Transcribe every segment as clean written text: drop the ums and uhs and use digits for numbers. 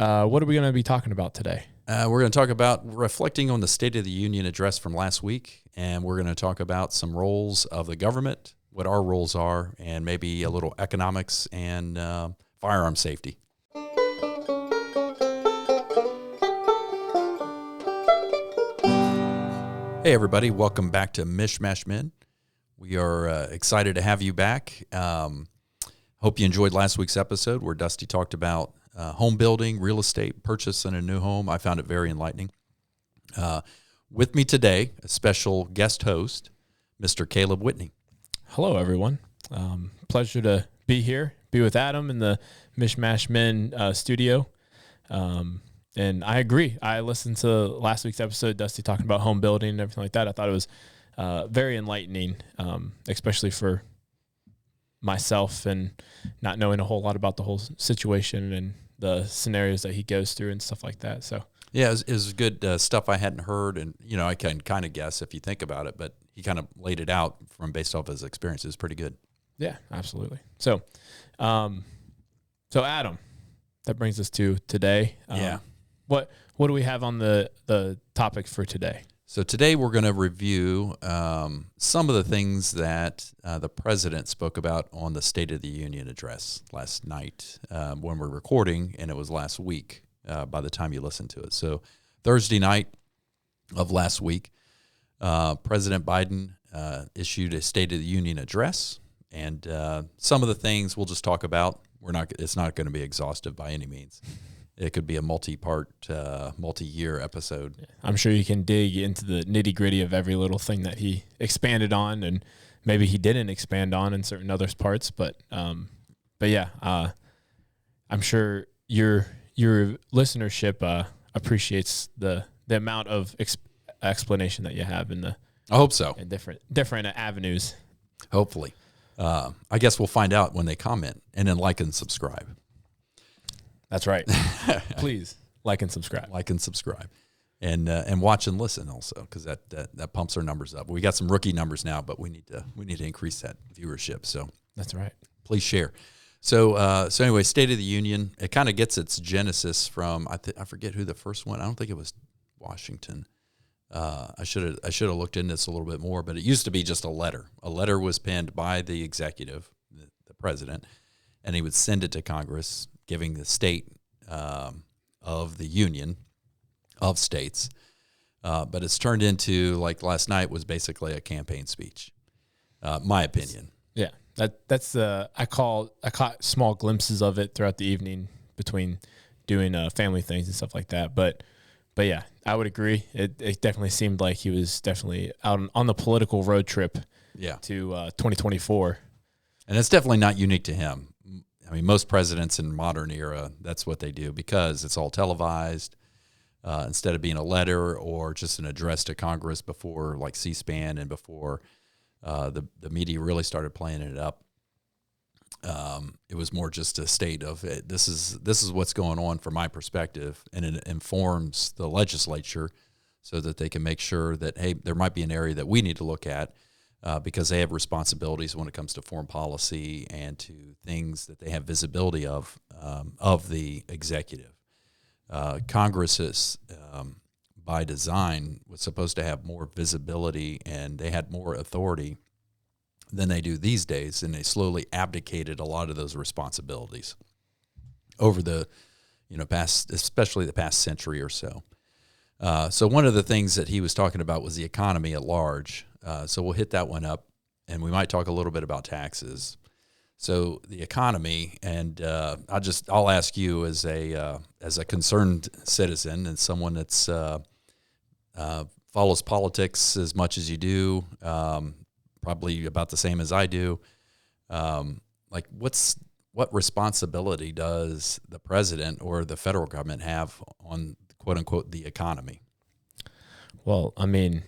What are we going to be talking about today? We're going to talk about reflecting on the State of the Union address from last week, and we're going to talk about some roles of the government, what our roles are, and maybe a little economics and firearm safety. Hey, everybody. Welcome back to Mish Men. We are excited to have you back. Hope you enjoyed last week's episode where Dusty talked about home building, real estate, purchase in a new home. I found it very enlightening. With me today, a special guest host, Mr. Caleb Whitney. Hello, everyone. Pleasure to be here, be with Adam in the Mish Men studio. And I agree. I listened to last week's episode, Dusty talking about home building and everything like that. I thought it was very enlightening, especially for myself and not knowing a whole lot about the whole situation and the scenarios that he goes through and stuff like that. So yeah, it was good stuff I hadn't heard, and I can kind of guess if you think about it, but he kind of laid it out from based off his experience. It was pretty good. Yeah, absolutely. So, Adam, that brings us to today. What do we have on the topic for today? So today we're going to review some of the things that the president spoke about on the State of the Union address last night when we're recording, and it was last week by the time you listen to it. So Thursday night of last week, President Biden issued a State of the Union address, and some of the things we'll just talk about. It's not going to be exhaustive by any means. It could be a multi-part, multi-year episode. I'm sure you can dig into the nitty-gritty of every little thing that he expanded on, and maybe he didn't expand on in certain other parts. But yeah, I'm sure your listenership appreciates the amount of explanation that you have in the. I hope so. In different avenues. Hopefully, I guess we'll find out when they comment, and then like and subscribe. That's right. Please like and subscribe. Like and subscribe, and watch and listen also, because that pumps our numbers up. We got some rookie numbers now, but we need to increase that viewership. So that's right. Please share. So anyway, State of the Union. It kind of gets its genesis from I forget who the first one. I don't think it was Washington. I should have looked into this a little bit more, but it used to be just a letter. A letter was penned by the executive, the president, and he would send it to Congress, giving the state of the union of states. But it's turned into, like last night, was basically a campaign speech, my opinion. Yeah, that's I caught small glimpses of it throughout the evening between doing family things and stuff like that. But yeah, I would agree. It definitely seemed like he was definitely out on the political road trip to 2024. And it's definitely not unique to him. I mean, most presidents in modern era, that's what they do, because it's all televised. Instead of being a letter or just an address to Congress before, like C-SPAN, and before the media really started playing it up, it was more just a state of this is what's going on from my perspective, and it informs the legislature so that they can make sure that, hey, there might be an area that we need to look at. Because they have responsibilities when it comes to foreign policy and to things that they have visibility of the executive. Congress is, by design, was supposed to have more visibility, and they had more authority than they do these days, and they slowly abdicated a lot of those responsibilities over the past, especially the past century or so. So one of the things that he was talking about was the economy at large. So we'll hit that one up, and we might talk a little bit about taxes. So the economy, and I'll ask you as a concerned citizen and someone that's follows politics as much as you do, probably about the same as I do. What responsibility does the president or the federal government have on, quote unquote, the economy? Well, I mean,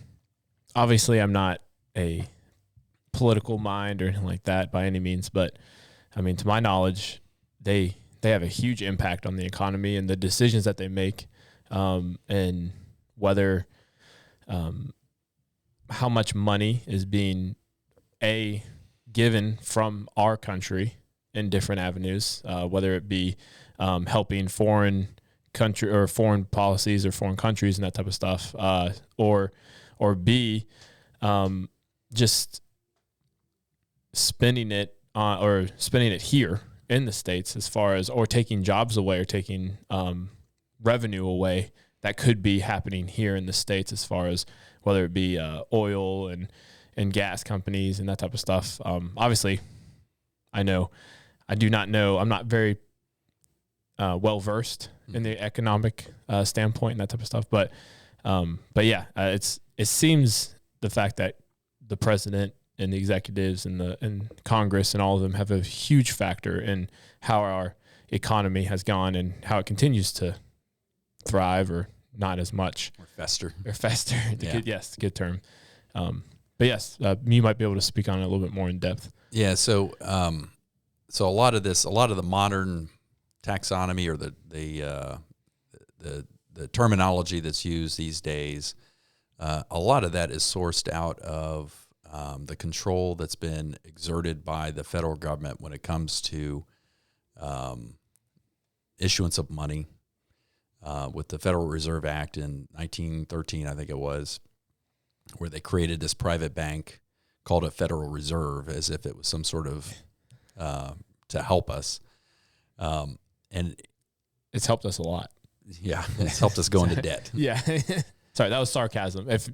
obviously I'm not a political mind or anything like that by any means, but I mean, to my knowledge, they have a huge impact on the economy and the decisions that they make, and whether how much money is being given from our country in different avenues, whether it be helping foreign country or foreign policies or foreign countries and that type of stuff, or B, just spending it here in the States, as far as, or taking jobs away or taking revenue away that could be happening here in the States, as far as whether it be oil and gas companies and that type of stuff. Obviously, I do not know. I'm not very well versed in the economic standpoint and that type of stuff. But yeah, it seems the fact that the president and the executives and Congress and all of them have a huge factor in how our economy has gone and how it continues to thrive, or not as much. Or fester. Good term. But yes, you might be able to speak on it a little bit more in depth. Yeah. So a lot of the modern taxonomy, or the terminology that's used these days, a lot of that is sourced out of the control that's been exerted by the federal government when it comes to issuance of money, with the Federal Reserve Act in 1913, I think it was, where they created this private bank, called a Federal Reserve, as if it was some sort of to help us. And it's helped us a lot. Yeah, it's helped us go into debt. Yeah. Sorry, that was sarcasm. If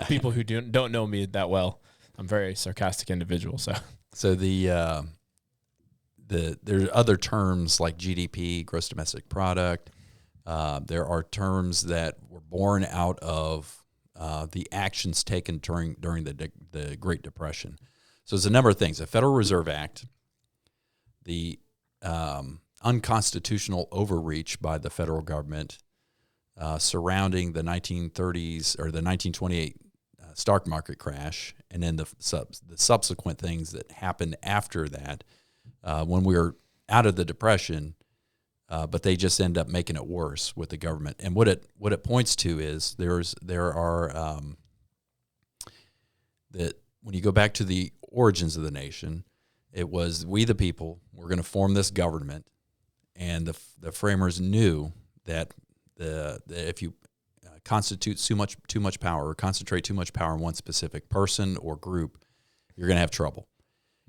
people who don't know me that well, I'm a very sarcastic individual. So there are other terms like GDP, gross domestic product. There are terms that were born out of the actions taken during the Great Depression. So there's a number of things. The Federal Reserve Act, the unconstitutional overreach by the federal government surrounding the 1930s or the 1928 stock market crash, and then the subsequent things that happened after that, when we were out of the Depression, but they just end up making it worse with the government. And what it points to is there are that when you go back to the origins of the nation, it was we the people were going to form this government, and the framers knew that if you constitute too much power or concentrate too much power in one specific person or group, you're going to have trouble.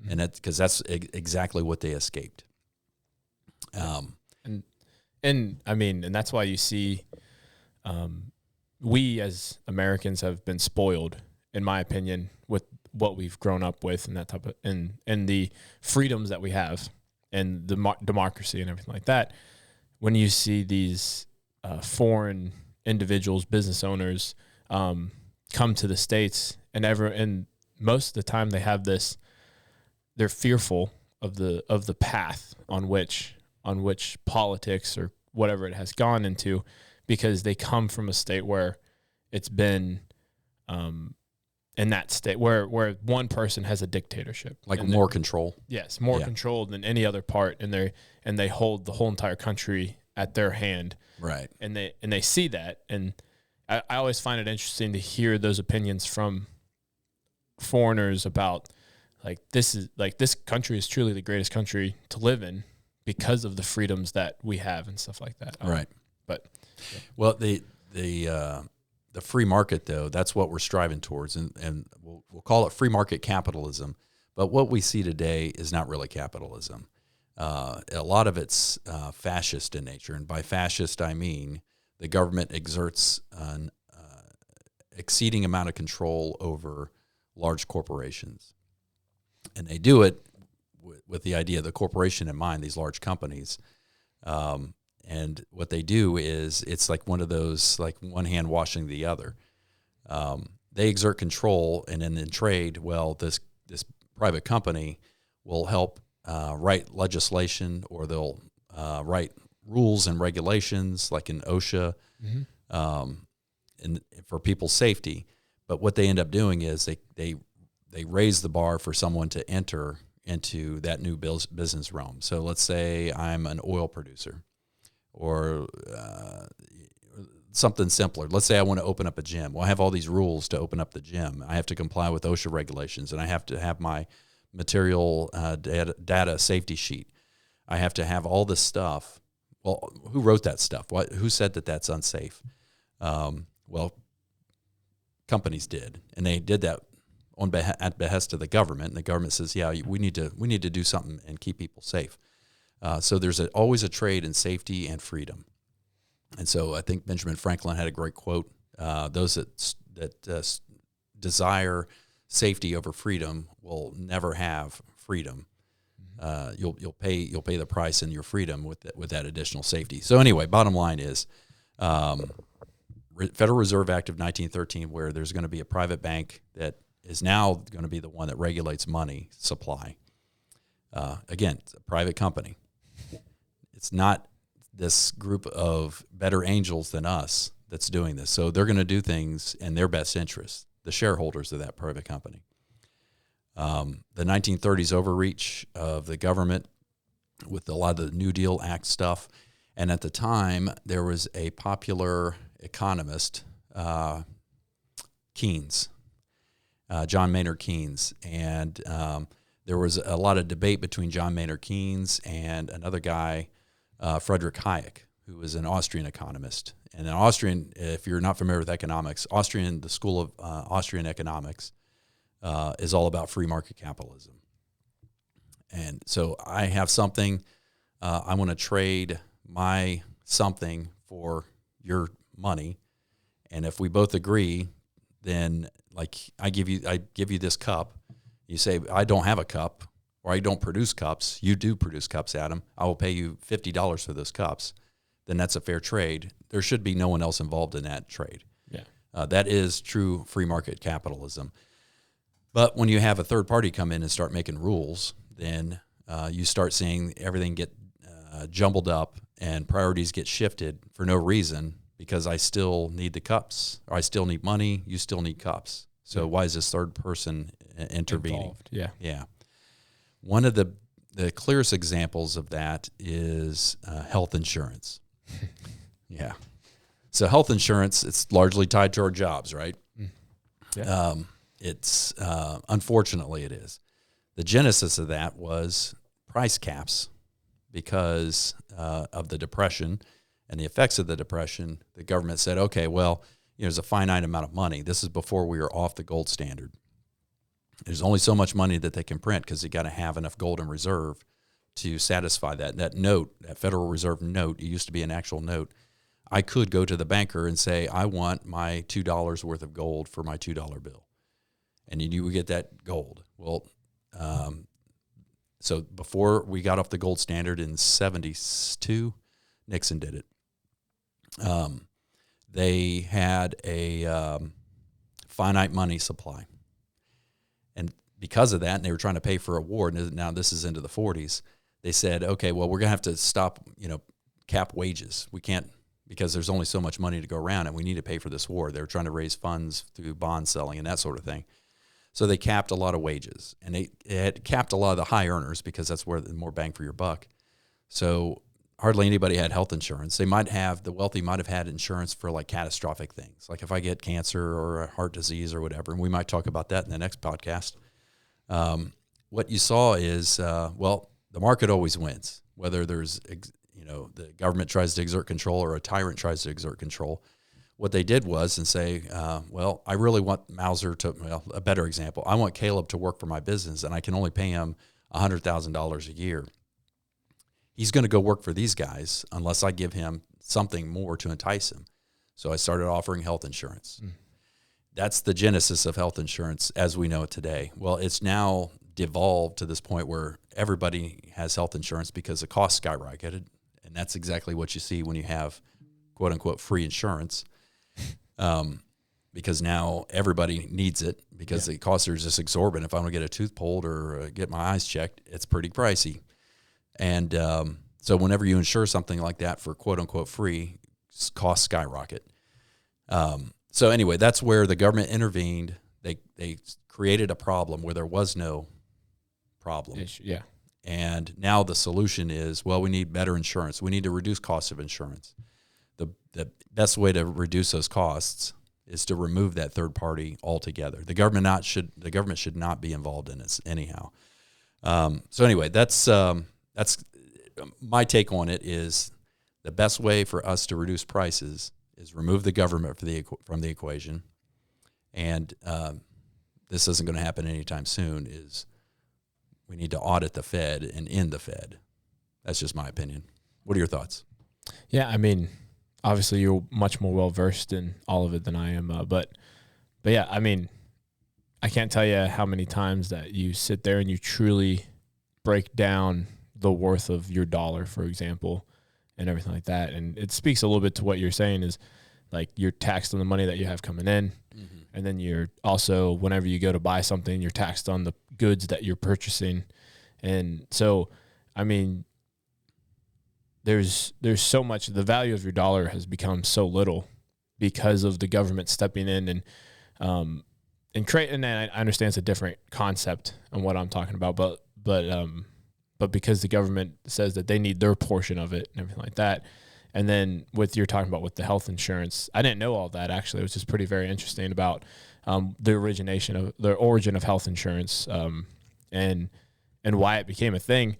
Mm-hmm. And because that's exactly what they escaped. And I mean, and that's why you see, we as Americans have been spoiled, in my opinion, with what we've grown up with and that type of, and the freedoms that we have and the democracy and everything like that. When you see these foreign individuals, business owners, come to the States, and most of the time they have this, they're fearful of the path on which politics or whatever it has gone into, because they come from a state where it's been in that state where one person has a dictatorship, like more control. Yes, more control than any other part, and they hold the whole entire country at their hand. Right. And they see that, and I always find it interesting to hear those opinions from foreigners about this country is truly the greatest country to live in because of the freedoms that we have and stuff like that. Right. But well, the free market, though, that's what we're striving towards, and we'll call it free market capitalism. But what we see today is not really capitalism. A lot of it's fascist in nature, and by fascist I mean the government exerts an exceeding amount of control over large corporations, and they do it with the idea of the corporation in mind, these large companies. And what they do is it's like one of those, like one hand washing the other. They exert control, and then in trade, well, this private company will help write legislation, or they'll write rules and regulations, like in OSHA, and for people's safety. But what they end up doing is they raise the bar for someone to enter into that new business realm. So let's say I'm an oil producer, or something simpler. Let's say I want to open up a gym. Well, I have all these rules to open up the gym. I have to comply with OSHA regulations, and I have to have my material data safety sheet. I have to have all this stuff well, who wrote that stuff? Who said that that's unsafe? Well, companies did, and they did that at behest of the government. And the government says, yeah, we need to do something and keep people safe. So there's always a trade in safety and freedom. And so I think Benjamin Franklin had a great quote: "Those that desire safety over freedom will never have freedom. You'll pay the price in your freedom with that additional safety." So anyway, bottom line is, Federal Reserve Act of 1913, where there's going to be a private bank that is now going to be the one that regulates money supply. Again, it's a private company. It's not this group of better angels than us that's doing this. So they're going to do things in their best interest, the shareholders of that private company. The 1930s overreach of the government with a lot of the New Deal Act stuff. And at the time, there was a popular economist, Keynes, John Maynard Keynes. And there was a lot of debate between John Maynard Keynes and another guy, Friedrich Hayek, who was an Austrian economist. And an Austrian, if you're not familiar with economics, the School of Austrian Economics is all about free market capitalism. And so I have something, I want to trade my something for your money, and if we both agree, then like I give you this cup. You say I don't have a cup, or I don't produce cups. You do produce cups, Adam. I will pay you $50 for those cups. Then that's a fair trade. There should be no one else involved in that trade. Yeah, that is true free market capitalism. But when you have a third party come in and start making rules, then you start seeing everything get jumbled up and priorities get shifted for no reason, because I still need the cups, or I still need money, you still need cups. So why is this third person intervening? Involved. Yeah. Yeah. One of the clearest examples of that is health insurance. Yeah. So health insurance, it's largely tied to our jobs, right? Yeah. It's unfortunately it is. The genesis of that was price caps, because of the Depression and the effects of the Depression. The government said, okay, well, there's a finite amount of money. This is before we were off the gold standard. There's only so much money that they can print, because you got to have enough gold in reserve to satisfy that. That note, that Federal Reserve note, it used to be an actual note. I could go to the banker and say, I want my $2 worth of gold for my $2 bill. And you would get that gold. Well, so before we got off the gold standard in 72, Nixon did it. They had a finite money supply. And because of that, and they were trying to pay for a war, and now this is into the 40s, they said, okay, well, we're going to have to stop, cap wages. We can't, because there's only so much money to go around, and we need to pay for this war. They were trying to raise funds through bond selling and that sort of thing. So they capped a lot of wages, and they had capped a lot of the high earners, because that's where the more bang for your buck. So hardly anybody had health insurance. The wealthy might have had insurance for like catastrophic things, like if I get cancer or a heart disease or whatever, and we might talk about that in the next podcast. What you saw is, the market always wins, whether there's, the government tries to exert control or a tyrant tries to exert control. What they did was say, I really want Mauser a better example. I want Caleb to work for my business, and I can only pay him $100,000 a year. He's going to go work for these guys unless I give him something more to entice him. So I started offering health insurance. That's the genesis of health insurance as we know it today. Well, it's now devolved to this point where everybody has health insurance because the cost skyrocketed. And that's exactly what you see when you have, quote unquote, free insurance. Because now everybody needs it, because the costs are just exorbitant. If I want to get a tooth pulled or get my eyes checked, it's pretty pricey. And so whenever you insure something like that for quote unquote free, costs skyrocket. So anyway, that's where the government intervened. They created a problem where there was no problem. Yeah. And now the solution is, we need better insurance. We need to reduce costs of insurance. The best way to reduce those costs is to remove that third party altogether. The government should not be involved in this anyhow. So anyway, that's my take on it. Is the best way for us to reduce prices is remove the government from the equation. And this isn't going to happen anytime soon, is we need to audit the Fed and end the Fed. That's just my opinion. What are your thoughts? Yeah, I mean, obviously you're much more well-versed in all of it than I am. But yeah, I mean, I can't tell you how many times that you sit there and you truly break down the worth of your dollar, for example, and everything like that. And it speaks a little bit to what you're saying is, like, you're taxed on the money that you have coming in. Mm-hmm. And then you're also, whenever you go to buy something, you're taxed on the goods that you're purchasing. And so, I mean, there's so much, the value of your dollar has become so little because of the government stepping in and create. And I understand it's a different concept on what I'm talking about, but because the government says that they need their portion of it and everything like that. And then you're talking about with the health insurance, I didn't know all that actually, which is very interesting about the origin of health insurance and why it became a thing.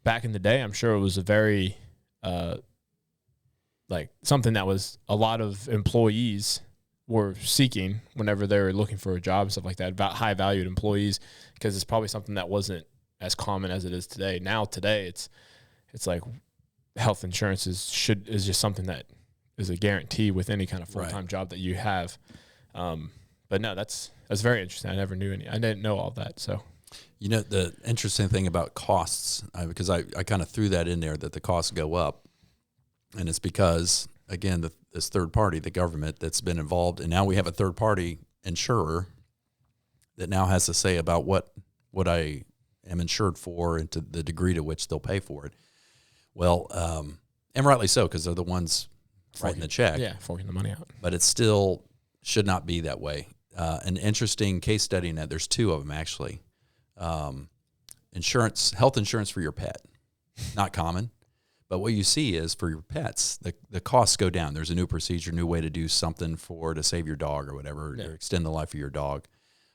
Back in the day, I'm sure it was a very something that was a lot of employees were seeking whenever they were looking for a job and stuff like that, about high valued employees, because it's probably something that wasn't as common as it is today. Now today it's like health insurance is just something that is a guarantee with any kind of full-time job that you have. But no, that's very interesting. I never knew I didn't know all that. So, you know, the interesting thing about costs, because I kind of threw that in there, that the costs go up, and it's because, again, this third party, the government, that's been involved, and now we have a third party insurer that now has to say about what I am insured for and to the degree to which they'll pay for it. Well, and rightly so, because they're the ones writing the check. Yeah, forking the money out. But it still should not be that way. An interesting case study in that, there's two of them actually. Health insurance for your pet, not common. But what you see is for your pets, the costs go down. There's a new procedure, new way to do something to save your dog or whatever, or extend the life of your dog.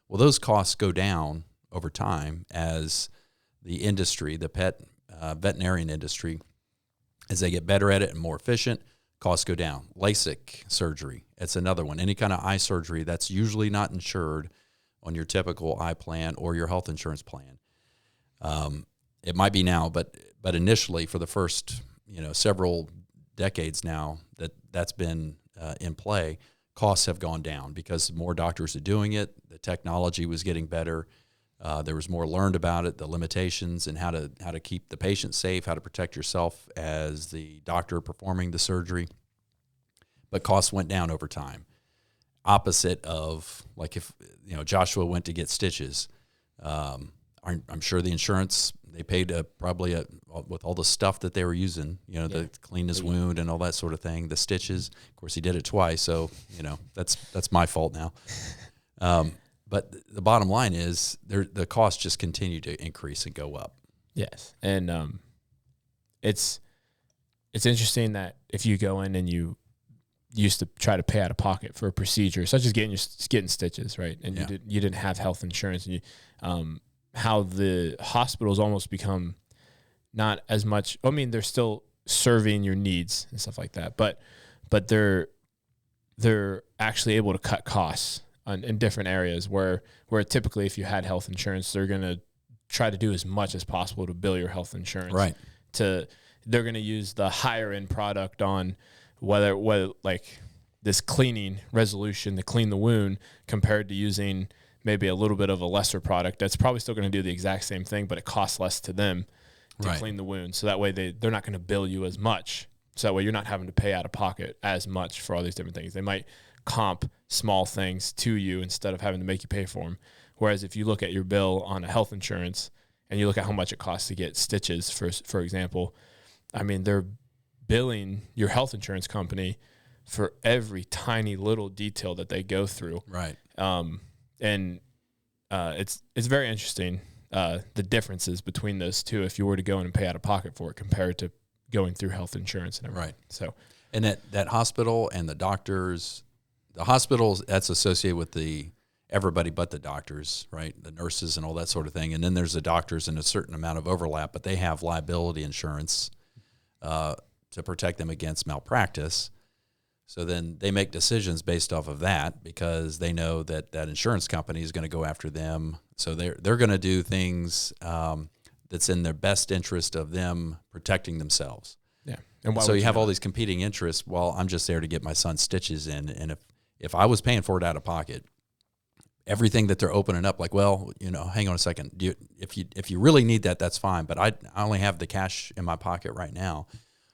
Well, those costs go down over time as the industry, the pet veterinarian industry, as they get better at it and more efficient, costs go down. LASIK surgery, it's another one. Any kind of eye surgery that's usually not insured on your typical eye plan or your health insurance plan. It might be now, but initially for the first several decades now that's been in play, costs have gone down because more doctors are doing it. The technology was getting better. There was more learned about it, the limitations, and how to keep the patient safe, how to protect yourself as the doctor performing the surgery. But costs went down over time. Opposite of, like, if Joshua went to get stitches, I'm sure the insurance, they paid probably with all the stuff that they were using, to clean his wound and all that sort of thing, the stitches. Of course, he did it twice, so that's my fault now. But the bottom line is the costs just continue to increase and go up. Yes, and it's interesting that if you go in and you used to try to pay out of pocket for a procedure such as getting stitches, right? And you didn't have health insurance, and how the hospitals almost become not as much. I mean, they're still serving your needs and stuff like that, but they're actually able to cut costs in different areas where typically if you had health insurance, they're going to try to do as much as possible to bill your health insurance. Right. They're going to use the higher end product on whether like this cleaning resolution to clean the wound compared to using maybe a little bit of a lesser product that's probably still going to do the exact same thing, but it costs less to them to clean the wound. So that way they're not going to bill you as much. So that way you're not having to pay out of pocket as much for all these different things. They might comp small things to you instead of having to make you pay for them. Whereas if you look at your bill on a health insurance and you look at how much it costs to get stitches, for example, I mean, they're billing your health insurance company for every tiny little detail that they go through. Right. And it's very interesting, the differences between those two if you were to go in and pay out of pocket for it compared to going through health insurance and everything. Right. So, and that hospital and the doctors, the hospitals, that's associated with everybody but the doctors, right? The nurses and all that sort of thing. And then there's the doctors and a certain amount of overlap, but they have liability insurance to protect them against malpractice. So then they make decisions based off of that because they know that that insurance company is going to go after them. So they're going to do things that's in their best interest of them protecting themselves. Yeah. And so you have all these competing interests. Well, I'm just there to get my son stitches in. And if I was paying for it out of pocket, everything that they're opening up, like, well, hang on a second. If you really need that, that's fine. But I only have the cash in my pocket right now.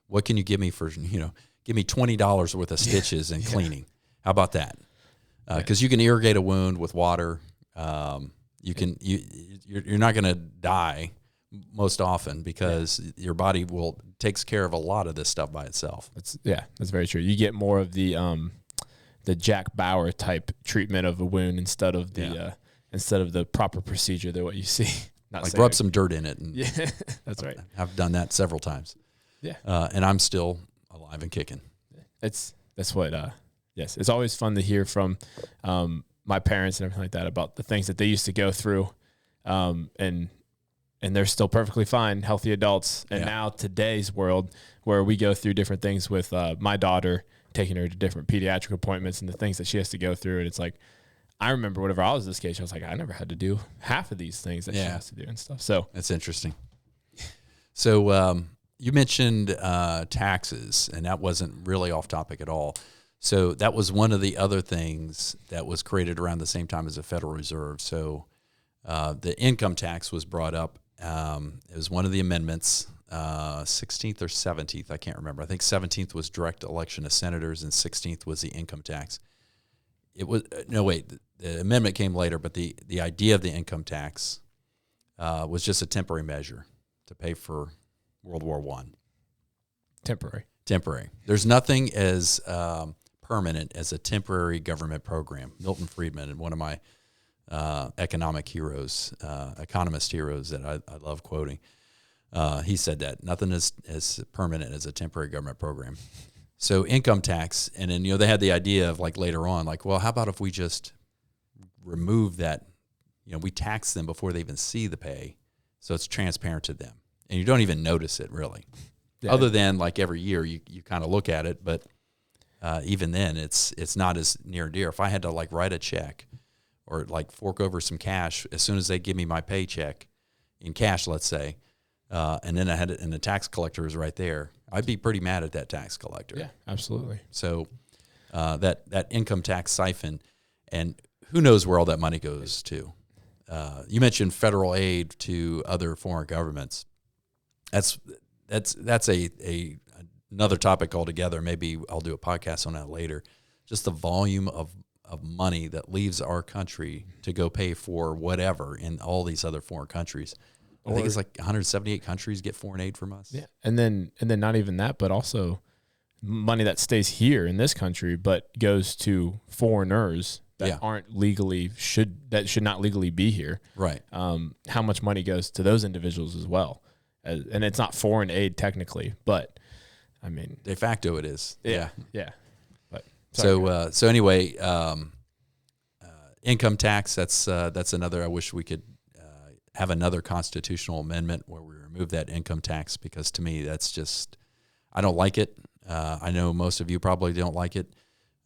What can you give me for, give me $20 worth of stitches and cleaning. How about that? Because you can irrigate a wound with water. You're not going to die most often because your body takes care of a lot of this stuff by itself. That's very true. You get more of the Jack Bauer type treatment of a wound instead of the proper procedure that what you see. Rub some dirt in it. And that's right. I've done that several times. Yeah. And I'm still alive and kicking. That's what, yes. It's always fun to hear from my parents and everything like that about the things that they used to go through. And they're still perfectly fine, healthy adults. And now today's world where we go through different things with my daughter, taking her to different pediatric appointments and the things that she has to go through. And it's like, I remember whenever I was this case, I was like, I never had to do half of these things that she has to do and stuff. So that's interesting. So you mentioned taxes, and that wasn't really off topic at all. So that was one of the other things that was created around the same time as the Federal Reserve. So the income tax was brought up. It was one of the amendments, 16th or 17th, I can't remember. I think 17th was direct election of senators, and 16th was the income tax. It was the amendment came later, but the idea of the income tax was just a temporary measure to pay for World War I. Temporary. There's nothing as permanent as a temporary government program. Milton Friedman, and one of my economist heroes that I love quoting, he said that nothing is as permanent as a temporary government program. So income tax, and then they had the idea of later on, well, how about if we just remove that? We tax them before they even see the pay, so it's transparent to them, and you don't even notice it really. Yeah. Other than every year you kind of look at it, but even then it's not as near and dear. If I had to write a check or fork over some cash as soon as they give me my paycheck in cash, let's say, and then and the tax collector is right there, I'd be pretty mad at that tax collector. Yeah, absolutely. So that income tax siphon, and who knows where all that money goes to. You mentioned federal aid to other foreign governments. That's another topic altogether. Maybe I'll do a podcast on that later. Just the volume of money that leaves our country to go pay for whatever in all these other foreign countries. I think it's 178 countries get foreign aid from us. Yeah, and then not even that, but also money that stays here in this country, but goes to foreigners that should not legally be here. Right. How much money goes to those individuals as well, and it's not foreign aid technically, but I mean de facto it is. Yeah. But so anyway, income tax. That's another. I wish we could have another constitutional amendment where we remove that income tax, because to me that's just, I don't like it. I know most of you probably don't like it.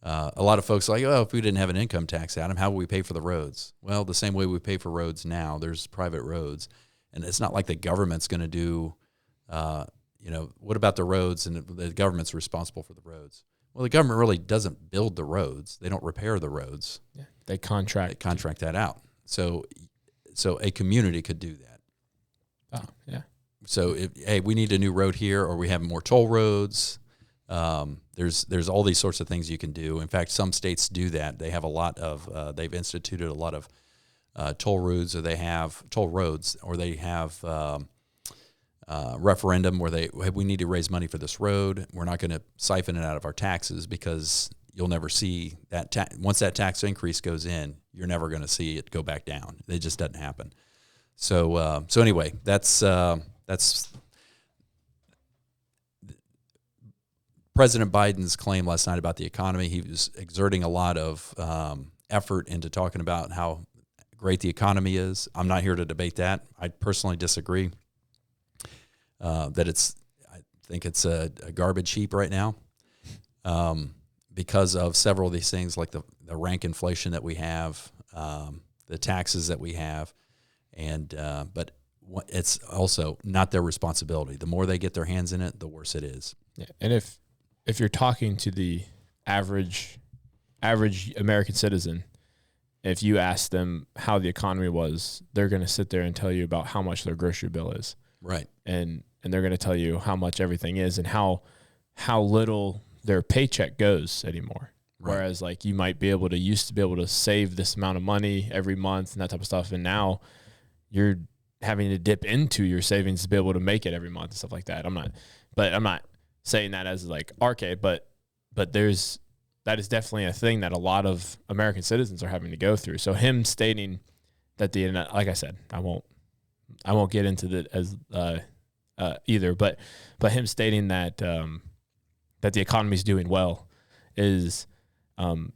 A lot of folks are like, oh, if we didn't have an income tax, Adam, how would we pay for the roads? Well, the same way we pay for roads now. There's private roads, and it's not like the government's going to do. What about the roads? And the government's responsible for the roads. Well, the government really doesn't build the roads. They don't repair the roads. Yeah, they contract that out. So a community could do that. Oh, yeah. So we need a new road here, or we have more toll roads. There's all these sorts of things you can do. In fact, some states do that. They have a lot of they've instituted a lot of toll roads, or they have referendum where we need to raise money for this road. We're not going to siphon it out of our taxes, because you'll never see that once that tax increase goes in, you're never going to see it go back down. It just doesn't happen. So anyway, that's President Biden's claim last night about the economy. He was exerting a lot of effort into talking about how great the economy is. I'm not here to debate that. I personally disagree. I think it's a garbage heap right now because of several of these things, like the rank inflation that we have, the taxes that we have, and but it's also not their responsibility. The more they get their hands in it, the worse it is. Yeah, and if you're talking to the average American citizen, if you ask them how the economy was, they're going to sit there and tell you about how much their grocery bill is. Right. And they're going to tell you how much everything is and how little their paycheck goes anymore. Right. Whereas like you might used to be able to save this amount of money every month and that type of stuff. And now you're having to dip into your savings to be able to make it every month and stuff like that. I'm not saying that as like arcade, but that is definitely a thing that a lot of American citizens are having to go through. So him stating that like I said, I won't get into that as either, but him stating that that the economy is doing well is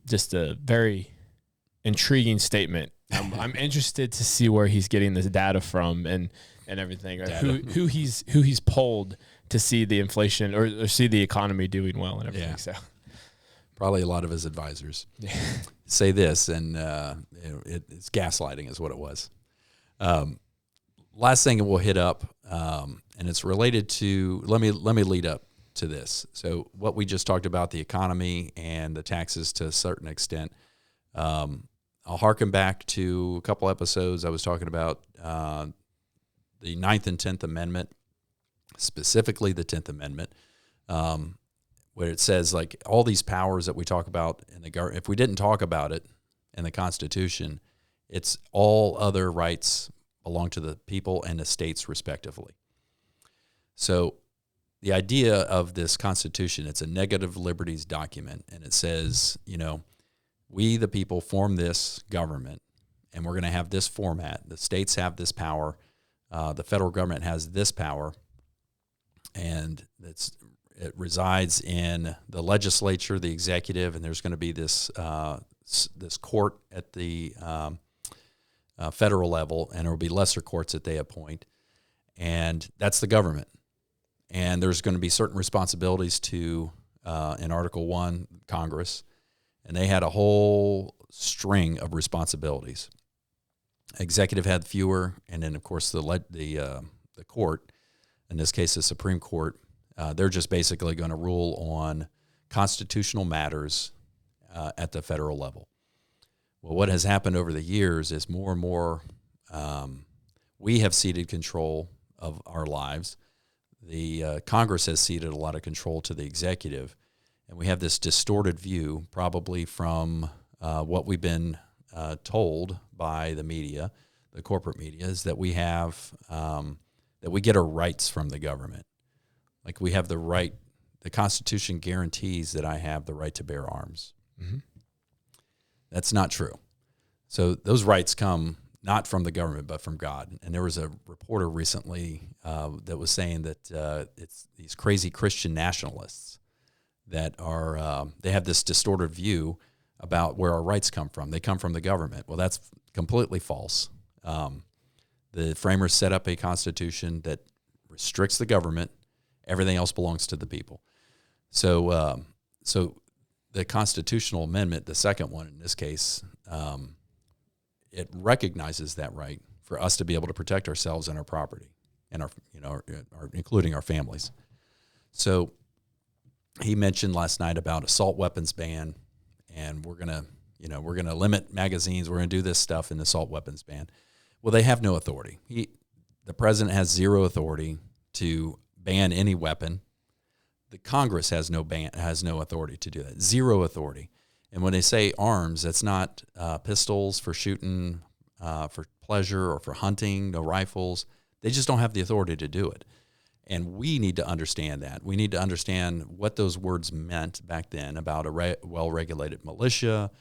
just a very intriguing statement. I'm interested to see where he's getting this data from and everything, or who he's polled to see the inflation or see the economy doing well and everything. Yeah. So probably a lot of his advisors say this, and it's gaslighting is what it was. Last thing we'll hit up, and it's related to, let me lead up to this. So what we just talked about, the economy and the taxes to a certain extent, I'll harken back to a couple episodes. I was talking about the 9th and 10th Amendment, specifically the 10th Amendment, where it says like all these powers that we talk about in the government, if we didn't talk about it in the Constitution, it's all other rights belong to the people and the states respectively. So the idea of this Constitution, it's a negative liberties document, and it says, we, the people, form this government, and we're going to have this format. The states have this power. The federal government has this power, and it resides in the legislature, the executive, and there's going to be this court at the federal level, and there will be lesser courts that they appoint, and that's the government. And there's going to be certain responsibilities to, in Article 1, Congress, and they had a whole string of responsibilities. Executive had fewer, and then, of course, the court, in this case the Supreme Court, they're just basically going to rule on constitutional matters at the federal level. Well, what has happened over the years is more and more we have ceded control of our lives. The Congress has ceded a lot of control to the executive, and we have this distorted view, probably from what we've been told by the media, the corporate media, is that we have that we get our rights from the government. Like we have the right, the Constitution guarantees that I have the right to bear arms. Mm-hmm. That's not true. So those rights come not from the government, but from God. And there was a reporter recently that was saying that it's these crazy Christian nationalists that are, they have this distorted view about where our rights come from. They come from the government. Well, that's completely false. The framers set up a constitution that restricts the government. Everything else belongs to the people. So the constitutional amendment, the second one in this case, it recognizes that right for us to be able to protect ourselves and our property and our including our families. So he mentioned last night about assault weapons ban, and we're gonna limit magazines. We're gonna do this stuff in the assault weapons ban. Well, they have no authority. The president has zero authority to ban any weapon. The Congress has no authority to do that. Zero authority. And when they say arms, that's not pistols for shooting for pleasure or for hunting, no rifles. They just don't have the authority to do it. And we need to understand that. We need to understand what those words meant back then about a well-regulated militia,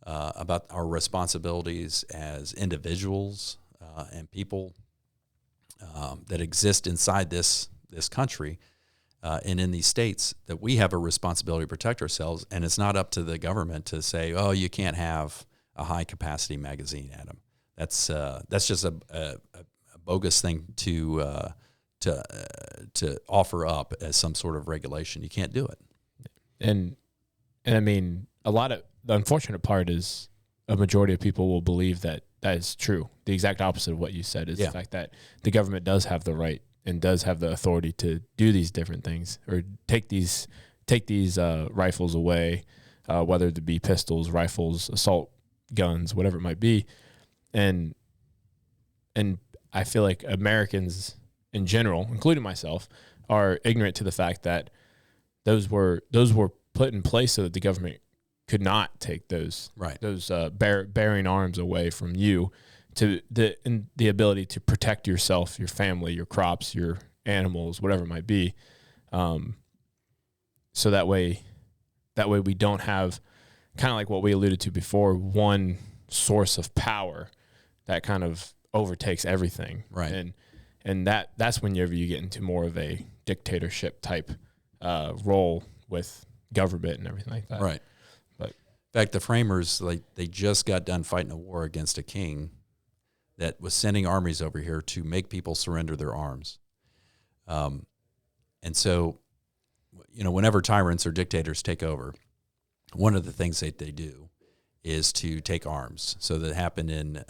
about our responsibilities as individuals and people that exist inside this country and in these states, that we have a responsibility to protect ourselves. And it's not up to the government to say, oh, you can't have a high-capacity magazine, Adam. That's just a bogus thing to to offer up as some sort of regulation. You can't do it. And I mean, the unfortunate part is a majority of people will believe that is true. The exact opposite of what you said is the fact that the government does have the right and does have the authority to do these different things or take these rifles away, whether it be pistols, rifles, assault guns, whatever it might be. And I feel like Americans in general, including myself, are ignorant to the fact that those were put in place so that the government could not take those bearing arms away from you, to the ability to protect yourself, your family, your crops, your animals, whatever it might be. So that way we don't have, kind of like what we alluded to before, one source of power that kind of overtakes everything. Right. And that's whenever you get into more of a dictatorship type role with government and everything like that. Right. But in fact, the framers, they just got done fighting a war against a king that was sending armies over here to make people surrender their arms. And so, whenever tyrants or dictators take over, one of the things that they do is to take arms. So that happened in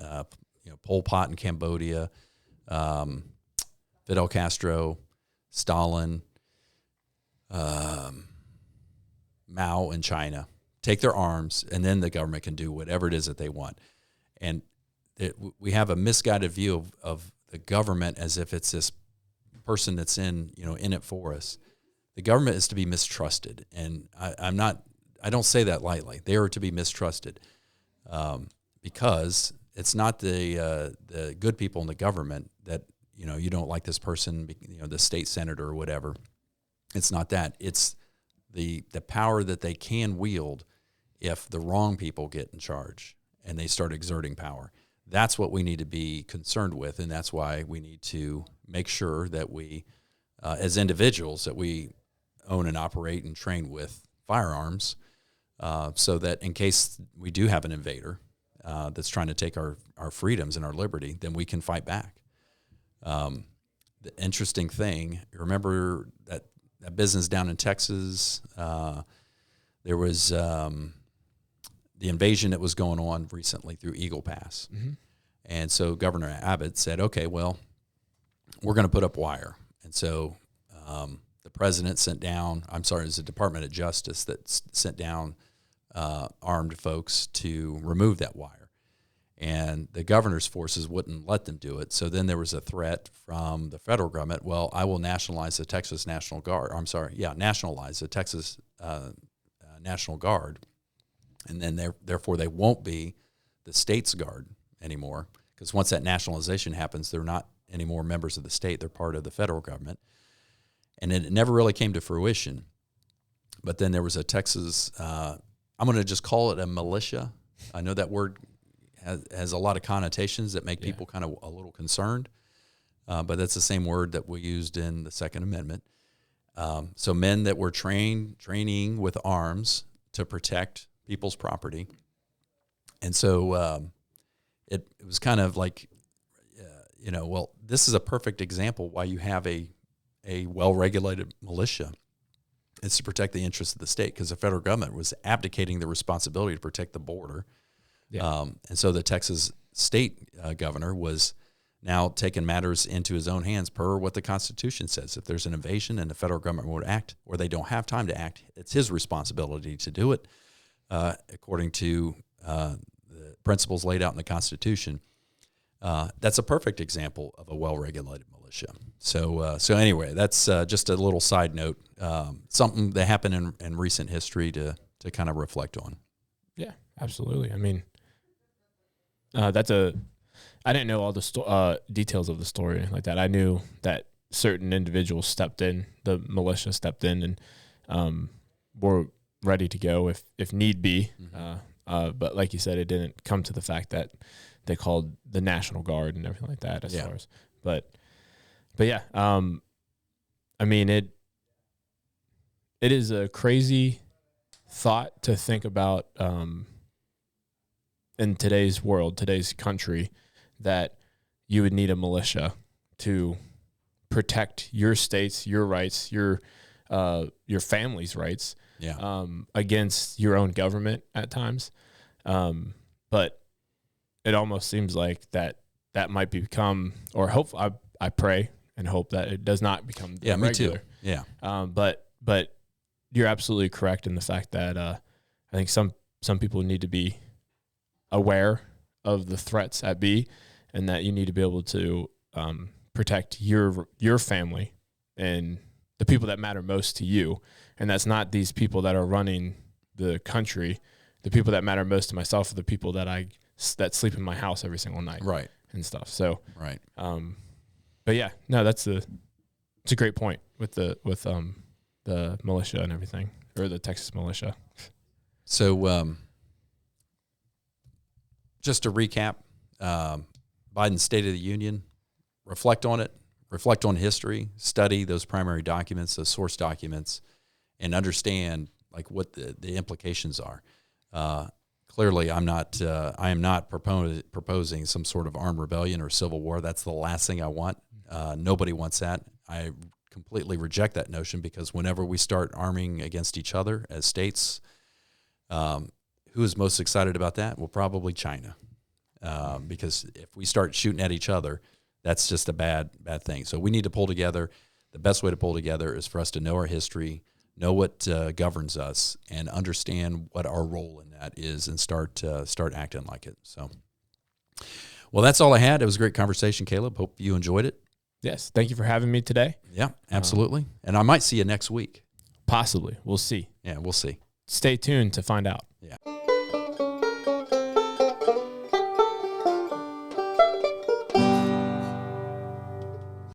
Pol Pot in Cambodia, Fidel Castro, Stalin, Mao in China. Take their arms, and then the government can do whatever it is that they want. And we have a misguided view of the government as if it's this person that's in it for us. The government is to be mistrusted, and I don't say that lightly. They are to be mistrusted because it's not the good people in the government that you don't like this person, the state senator or whatever. It's not that. It's the power that they can wield if the wrong people get in charge and they start exerting power. That's what we need to be concerned with, and that's why we need to make sure that we, as individuals, that we own and operate and train with firearms, so that in case we do have an invader that's trying to take our freedoms and our liberty, then we can fight back. The interesting thing, remember that business down in Texas, there was the invasion that was going on recently through Eagle Pass. Mm-hmm. And so Governor Abbott said, okay, well, we're going to put up wire. And so the president it was the Department of Justice that sent down armed folks to remove that wire. And the governor's forces wouldn't let them do it. So then there was a threat from the federal government. Well, I will nationalize the Texas National Guard. Nationalize the Texas National Guard. And then therefore they won't be the state's guard anymore, because once that nationalization happens, they're not anymore members of the state. They're part of the federal government. And it never really came to fruition. But then there was a Texas, I'm going to just call it a militia. I know that word has a lot of connotations that make people kind of a little concerned, but that's the same word that we used in the Second Amendment. So men that were training with arms to protect people's property. And so it was kind of like, this is a perfect example why you have a well-regulated militia. It's to protect the interests of the state, because the federal government was abdicating the responsibility to protect the border. Yeah. And so the Texas state governor was now taking matters into his own hands per what the Constitution says. If there's an invasion and the federal government would act, or they don't have time to act, it's his responsibility to do it according to the principles laid out in the Constitution. That's a perfect example of a well-regulated militia. So anyway, that's just a little side note, something that happened in recent history to kind of reflect on. Yeah, absolutely. I mean, I didn't know all the details of the story like that. I knew that certain individuals stepped in, the militia stepped in, and were ready to go if need be. Mm-hmm. But like you said, it didn't come to the fact that they called the National Guard and everything like that. But yeah, I mean, it is a crazy thought to think about in today's world, today's country, that you would need a militia to protect your states, your rights, your family's rights, against your own government at times. But it almost seems like that might become, or hope, I pray and hope that it does not become the regular. Me too. Yeah. But you're absolutely correct in the fact that I think some people need to be aware of the threats at B, and that you need to be able to protect your family and the people that matter most to you. And that's not these people that are running the country. The people that matter most to myself are the people that sleep in my house every single night, right, and stuff. So right. But yeah, no, it's a great point with the militia and everything, or the Texas militia. So just to recap, Biden's State of the Union, reflect on it, reflect on history, study those primary documents, those source documents, and understand like what the implications are. Clearly, I am not proposing some sort of armed rebellion or civil war. That's the last thing I want. Nobody wants that. I completely reject that notion, because whenever we start arming against each other as states, who is most excited about that? Well, probably China, because if we start shooting at each other, that's just a bad thing. So we need to pull together. The best way to pull together is for us to know our history, know what governs us, and understand what our role in that is, and start acting like it. So, well, that's all I had. It was a great conversation, Caleb. Hope you enjoyed it. Yes. Thank you for having me today. Yeah, absolutely. And I might see you next week. Possibly. We'll see. Yeah, we'll see. Stay tuned to find out. Yeah.